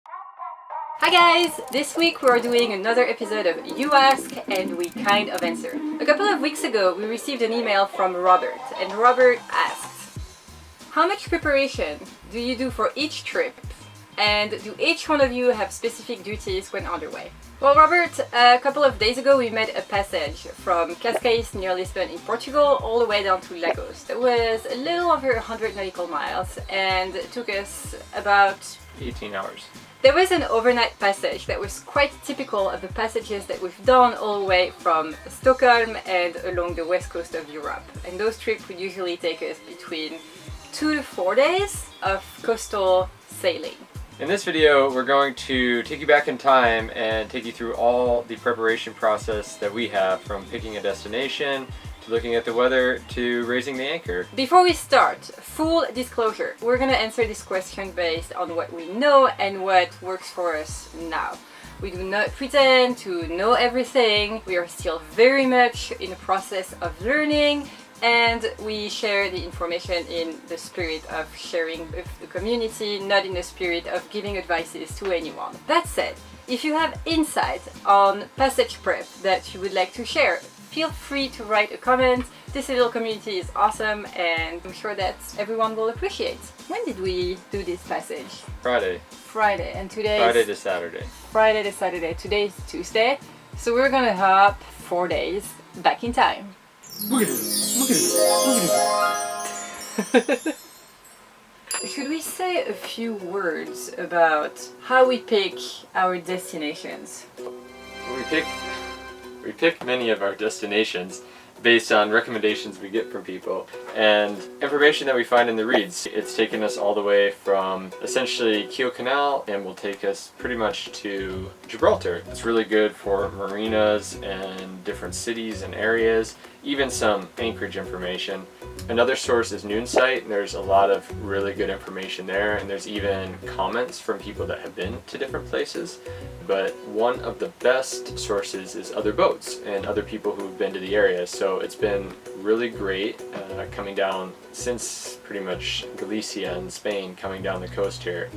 Hi guys! This week we're doing another episode of You Ask and We Kind of Answer. A couple of weeks ago we received an email from Robert, and Robert asks, how much preparation do you do for each trip? And do each one of you have specific duties when underway? Well, Robert, a couple of days ago we made a passage from Cascais near Lisbon in Portugal all the way down to Lagos. That was a little over 100 nautical miles and it took us about 18 hours. There was an overnight passage that was quite typical of the passages that we've done all the way from Stockholm and along the west coast of Europe. And those trips would usually take us between 2 to 4 days of coastal sailing. In this video, we're going to take you back in time and take you through all the preparation process that we have, from picking a destination to looking at the weather to raising the anchor. Before we start, full disclosure, we're going to answer this question based on what we know and what works for us now. We do not pretend to know everything. We are still very much in the process of learning, and we share the information in the spirit of sharing with the community, not in the spirit of giving advices to anyone. That said, if you have insight on passage prep that you would like to share, feel free to write a comment. This little community is awesome and I'm sure that everyone will appreciate. When did we do this passage? Friday, and today Friday to Saturday. Friday to Saturday. Today is Tuesday. So we're gonna hop 4 days back in time. Should we say a few words about how we pick our destinations? We pick many of our destinations based on recommendations we get from people and information that we find in the reads. It's taken us all the way from essentially Kiel Canal and will take us pretty much to Gibraltar. It's really good for marinas and different cities and areas, even some anchorage information. Another source is Noonsight. There's a lot of really good information there, and there's even comments from people that have been to different places. But one of the best sources is other boats and other people who've been to the area. So it's been really great coming down since pretty much Galicia and Spain, coming down the coast here,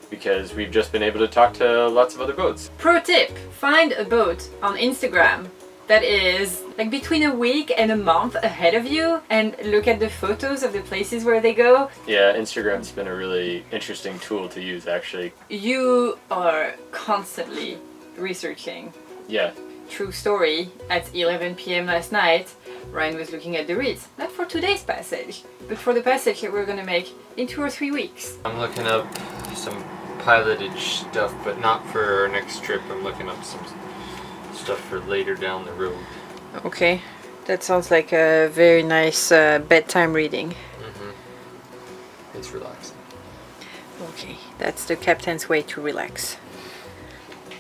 because we've just been able to talk to lots of other boats. Pro tip, find a boat on Instagram that is like between a week and a month ahead of you and look at the photos of the places where they go. Yeah, Instagram's been a really interesting tool to use, actually. You are constantly researching. Yeah. True story, at 11 p.m. last night, Ryan was looking at the reads. Not for today's passage, but for the passage that we're gonna make in 2 or 3 weeks. I'm looking up some pilotage stuff, but not for our next trip. I'm looking up some stuff for later down the road. Okay, that sounds like a very nice bedtime reading. It's relaxing. Okay, that's the captain's way to relax.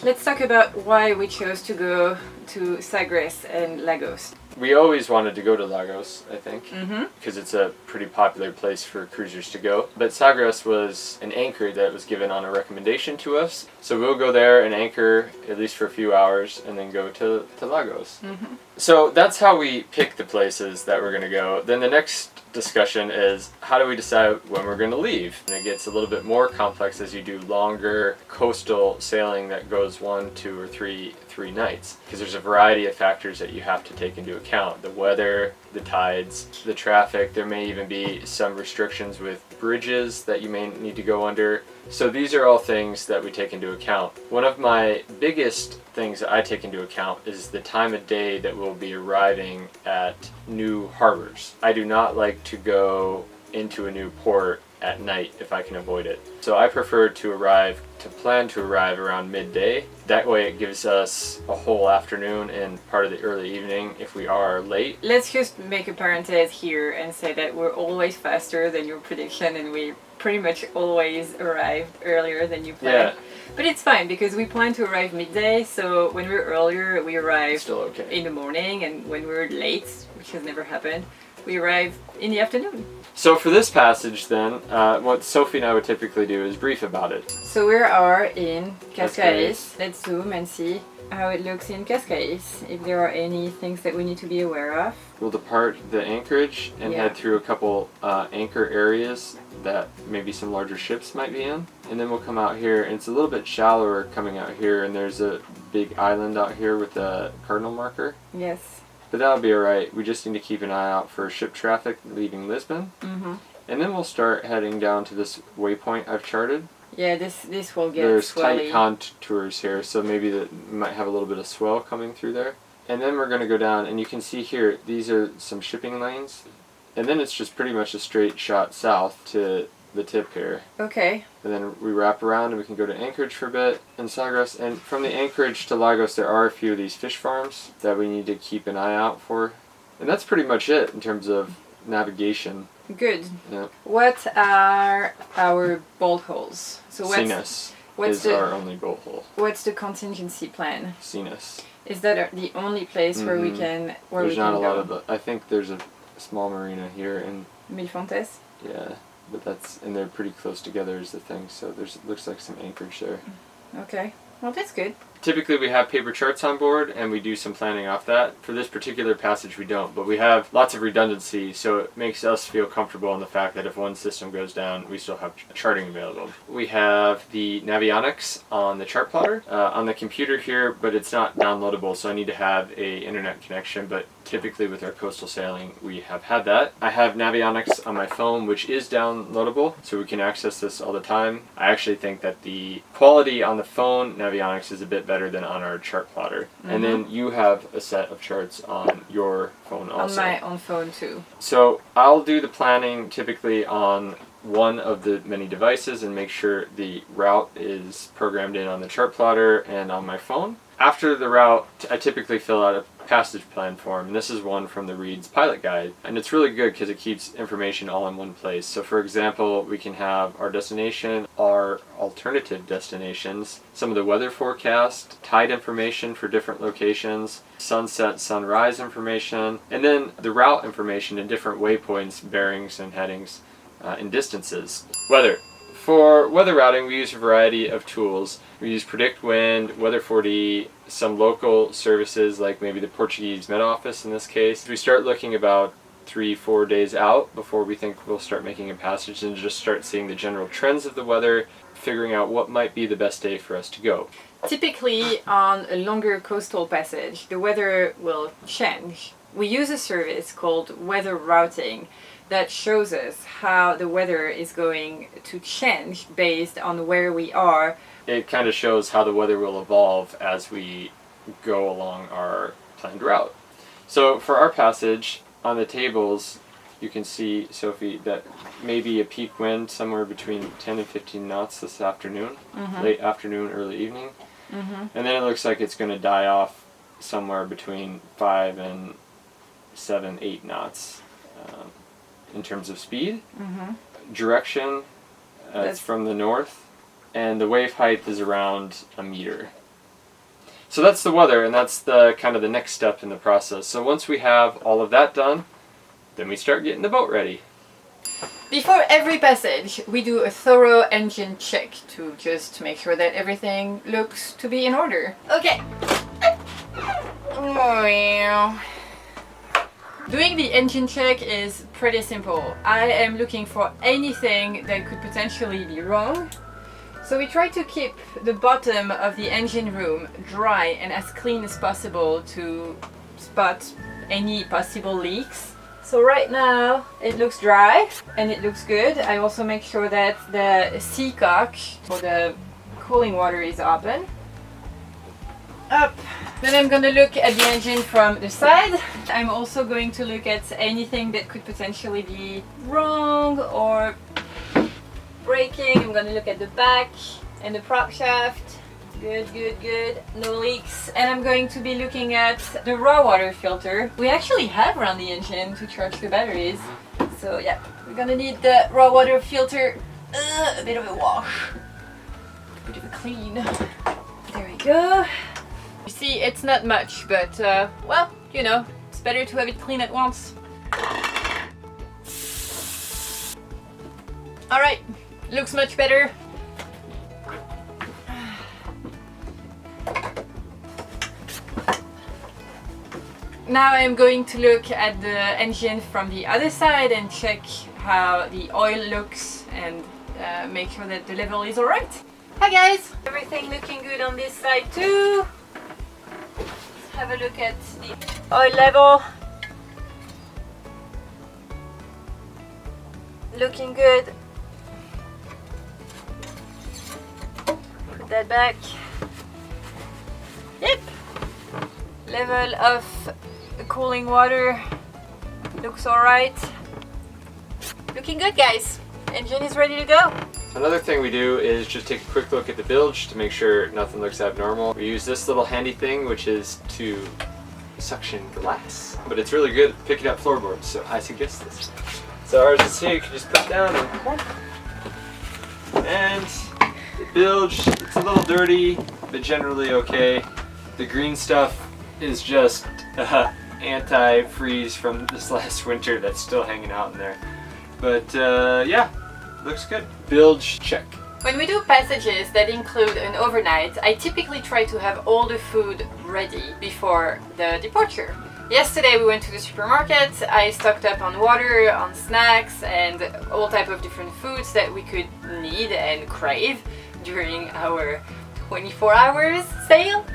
Let's talk about why we chose to go to Sagres and Lagos. We always wanted to go to Lagos, I think, Mm-hmm. because it's a pretty popular place for cruisers to go. But Sagres was an anchor that was given on a recommendation to us. So we'll go there and anchor at least for a few hours and then go to Lagos. Mm-hmm. So that's how we pick the places that we're going to go. Then the next discussion is, how do we decide when we're going to leave? And it gets a little bit more complex as you do longer coastal sailing that goes 1, 2, or 3 nights, because there's a variety of factors that you have to take into account: the weather, the tides, the traffic. There may even be some restrictions with bridges that you may need to go under. So these are all things that we take into account. One of my biggest things that I take into account is the time of day that we'll be arriving at new harbors. I do not like to go into a new port at night if I can avoid it. So I prefer to plan to arrive around midday. That way it gives us a whole afternoon and part of the early evening if we are late. Let's just make a parenthesis here and say that we're always faster than your prediction and we pretty much always arrived earlier than you planned. Yeah. But it's fine because we plan to arrive midday, so when we're earlier we arrive Still okay. in the morning, and when we're late, which has never happened, we arrive in the afternoon. So for this passage then, what Sophie and I would typically do is brief about it. So we are in Cascais. Cascais. Let's zoom and see how it looks in Cascais, if there are any things that we need to be aware of. We'll depart the anchorage and Yeah. head through a couple anchor areas that maybe some larger ships might be in. And then we'll come out here, and it's a little bit shallower coming out here, and there's a big island out here with a cardinal marker. Yes. But that'll be alright. We just need to keep an eye out for ship traffic leaving Lisbon. Mm-hmm. And then we'll start heading down to this waypoint I've charted. Yeah, this will get There's swelly. tight contours here, so maybe that might have a little bit of swell coming through there. And then we're going to go down, and you can see here, these are some shipping lanes. And then it's just pretty much a straight shot south to the tip here. Okay. And then we wrap around and we can go to Anchorage for a bit and Sagres. And from the Anchorage to Lagos, there are a few of these fish farms that we need to keep an eye out for. And that's pretty much it in terms of navigation. Good. Yeah. What are our bolt holes? So Sinus what's is the our only bolt hole. what's the contingency plan? Sinus. Is that the only place where we Mhm. can There's not a go? lot of. I think there's a small marina here, and Milfontes? yeah, but and they're pretty close together is the thing. So looks like some anchorage there. Okay. Well, that's good. Typically we have paper charts on board and we do some planning off that. For this particular passage we don't, but we have lots of redundancy, so it makes us feel comfortable in the fact that if one system goes down, we still have charting available. We have the Navionics on the chart plotter on the computer here, but it's not downloadable, so I need to have a internet connection, but typically with our coastal sailing we have had that. I have Navionics on my phone, which is downloadable, so we can access this all the time. I actually think that the quality on the phone Navionics is a bit better than on our chart plotter. And then you have a set of charts on your phone also. On my own phone too. So I'll do the planning typically on one of the many devices and make sure the route is programmed in on the chart plotter and on my phone. After the route, I typically fill out a passage plan form, and this is one from the Reed's Pilot Guide. And it's really good because it keeps information all in one place. So for example, we can have our destination, our alternative destinations, some of the weather forecast, tide information for different locations, sunset, sunrise information, and then the route information in different waypoints, bearings, and headings, and distances. Weather. For weather routing, we use a variety of tools. We use Predict Wind, Weather 4D, some local services like maybe the Portuguese Met Office in this case. We start looking about 3-4 days out before we think we'll start making a passage and just start seeing the general trends of the weather, figuring out what might be the best day for us to go. Typically on a longer coastal passage, the weather will change. We use a service called Weather Routing that shows us how the weather is going to change based on where we are. It kind of shows how the weather will evolve as we go along our planned route. So for our passage, on the tables, you can see, Sophie, that maybe a peak wind somewhere between 10 and 15 knots this afternoon, late afternoon, early evening. And then it looks like it's going to die off somewhere between 5 and 7, 8 knots. In terms of speed, direction, it's from the north, and the wave height is around a meter. So that's the weather, and that's the kind of the next step in the process. So once we have all of that done, then we start getting the boat ready. Before every passage, we do a thorough engine check to just make sure that everything looks to be in order. Okay. Doing the engine check is pretty simple. I am looking for anything that could potentially be wrong. So we try to keep the bottom of the engine room dry and as clean as possible to spot any possible leaks. So right now it looks dry and it looks good. I also make sure that the seacock or the cooling water is open. Up. Then I'm gonna look at the engine from the side. I'm also going to look at anything that could potentially be wrong or breaking. I'm gonna look at the back and the prop shaft. Good, good, good. No leaks. And I'm going to be looking at the raw water filter. We actually have around the engine to charge the batteries. So yeah, we're gonna need the raw water filter. A bit of a wash. A bit of a clean. There we go. You see, it's not much, but well, you know, it's better to have it clean at once. Looks much better. Now I'm going to look at the engine from the other side and check how the oil looks and make sure that the level is alright. Hi guys! Everything looking good on this side too. Let's have a look at the oil level. Looking good. Put that back. Yep. Level of cooling water looks alright. Looking good, guys. Engine is ready to go. Another thing we do is just take a quick look at the bilge to make sure nothing looks abnormal. We use this little handy thing, which is to suction glass, but it's really good at picking up floorboards, so I suggest this. So ours is here, you can just put down and the bilge, it's a little dirty, but generally okay. The green stuff is just anti-freeze from this last winter that's still hanging out in there. But yeah, looks good. Bilge, check. When we do passages that include an overnight, I typically try to have all the food ready before the departure. Yesterday we went to the supermarket, I stocked up on water, on snacks and all type of different foods that we could need and crave during our 24 hours sail.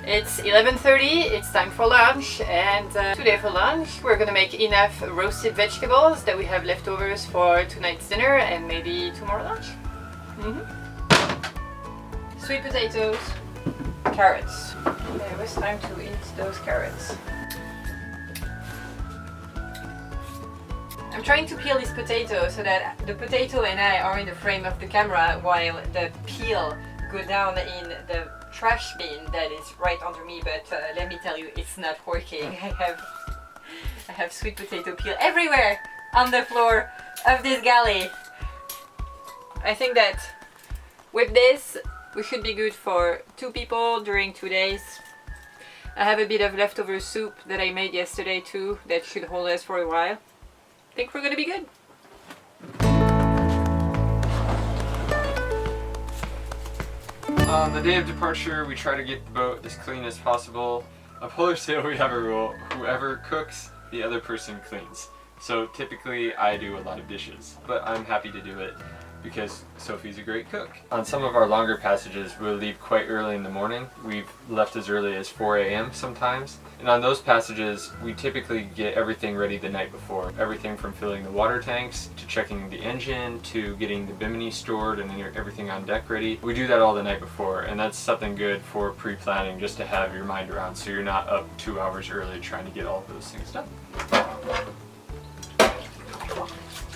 It's 11:30, it's time for lunch, and today for lunch we're gonna make enough roasted vegetables that we have leftovers for tonight's dinner and maybe tomorrow lunch. Sweet potatoes, carrots. It was time to eat those carrots. I'm trying to peel this potato so that the potato and I are in the frame of the camera while the peel go down in the trash bin that is right under me, but let me tell you, it's not working. I have sweet potato peel everywhere on the floor of this galley. I think that with this we should be good for 2 people during 2 days. I have a bit of leftover soup that I made yesterday too that should hold us for a while. I think we're gonna be good. On the day of departure, we try to get the boat as clean as possible. On polar sail, we have a rule: whoever cooks, the other person cleans. So typically, I do a lot of dishes, but I'm happy to do it because Sophie's a great cook. On some of our longer passages, we'll leave quite early in the morning. We've left as early as 4 a.m. sometimes. And on those passages, we typically get everything ready the night before. Everything from filling the water tanks, to checking the engine, to getting the bimini stored and everything on deck ready. We do that all the night before, and that's something good for pre-planning, just to have your mind around so you're not up 2 hours early trying to get all of those things done.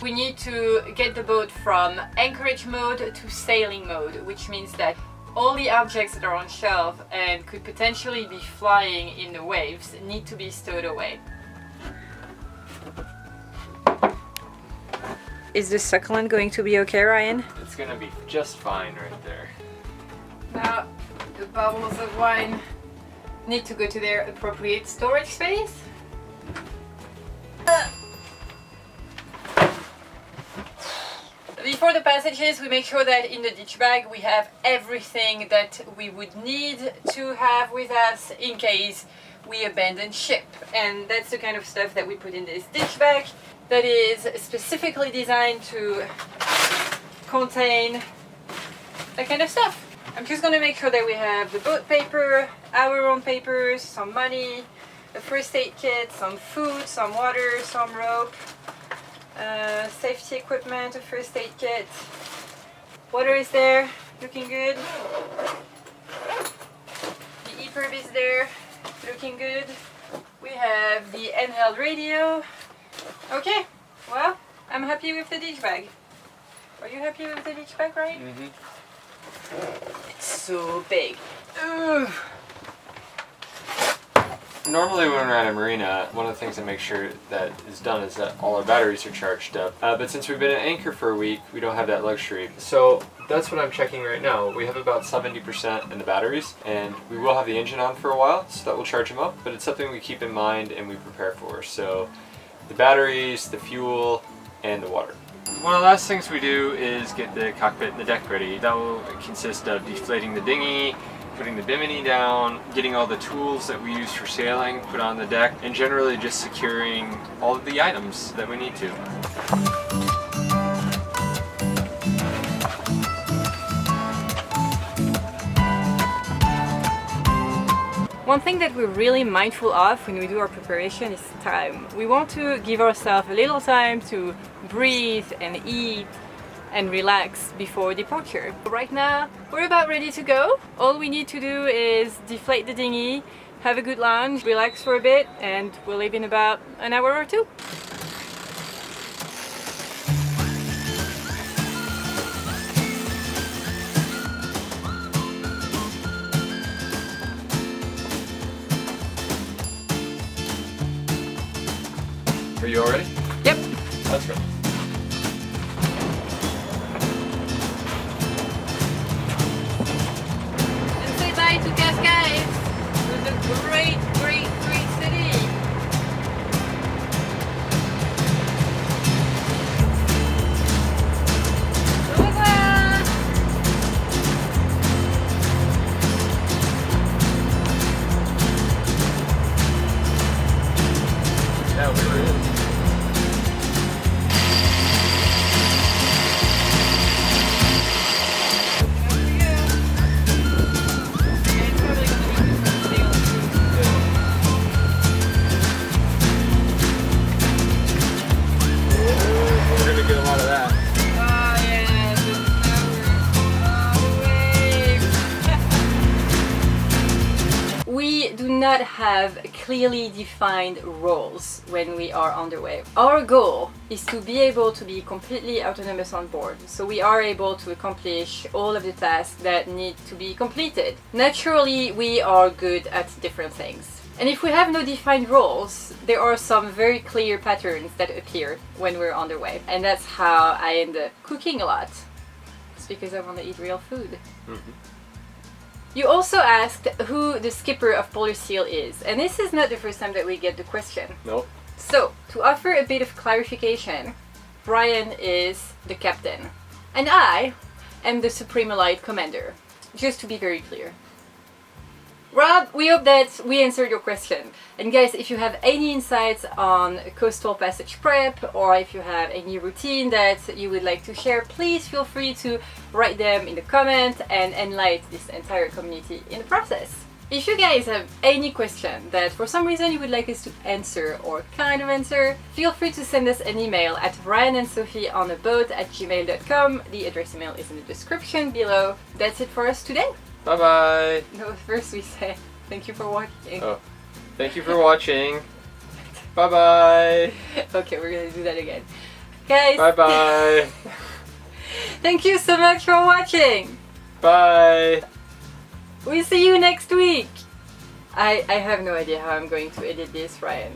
We need to get the boat from anchorage mode to sailing mode, which means that all the objects that are on shelf and could potentially be flying in the waves need to be stowed away. Is the succulent going to be okay, Ryan? It's gonna be just fine right there. Now, the bubbles of wine need to go to their appropriate storage space. Before the passages, we make sure that in the ditch bag we have everything that we would need to have with us in case we abandon ship. And that's the kind of stuff that we put in this ditch bag that is specifically designed to contain that kind of stuff. I'm just going to make sure that we have the boat paper, our own papers, some money, a first aid kit, some food, some water, some rope, safety equipment, a first aid kit. Water is there, looking good. The EPIRB is there, looking good. We have the handheld radio. Okay, well, I'm happy with the ditch bag. Are you happy with the ditch bag, right? Mm-hmm. It's so big. Ugh. Normally when we're at a marina, one of the things to make sure that is done is that all our batteries are charged up. But since we've been at anchor for a week, we don't have that luxury. So that's what I'm checking right now. We have about 70% in the batteries, and we will have the engine on for a while, so that will charge them up. But it's something we keep in mind and we prepare for. So the batteries, the fuel, and the water. One of the last things we do is get the cockpit and the deck ready. That will consist of deflating the dinghy, putting the bimini down, getting all the tools that we use for sailing put on the deck, and generally just securing all of the items that we need to. One thing that we're really mindful of when we do our preparation is time. We want to give ourselves a little time to breathe and eat and relax before departure. Right now, we're about ready to go. All we need to do is deflate the dinghy, have a good lunch, relax for a bit, and we'll leave in about an hour or two. Are you all ready? Yep. Let's go. And say bye to Cascais. It was a great city. Au revoir. Yeah, we were in. We do not have clearly defined roles when we are on the way. Our goal is to be able to be completely autonomous on board, so we are able to accomplish all of the tasks that need to be completed. Naturally, we are good at different things. And if we have no defined roles, there are some very clear patterns that appear when we're on the way. And that's how I end up cooking a lot. It's because I want to eat real food. Mm-hmm. You also asked who the skipper of Polar Seal is, and this is not the first time that we get the question. Nope. So, to offer a bit of clarification, Brian is the captain, and I am the Supreme Allied Commander, just to be very clear. Rob, we hope that we answered your question. And guys, if you have any insights on coastal passage prep, or if you have any routine that you would like to share, please feel free to write them in the comment and enlighten this entire community in the process. If you guys have any question that for some reason you would like us to answer or kind of answer, feel free to send us an email at ryanandsophieonaboat@gmail.com. The address email is in the description below. That's it for us today. Bye bye. No, first we say thank you for watching. Oh, thank you for watching. Bye bye. Okay, we're gonna do that again. Guys, Bye bye. thank you so much for watching. Bye. We'll see you next week. I have no idea how I'm going to edit this, Ryan.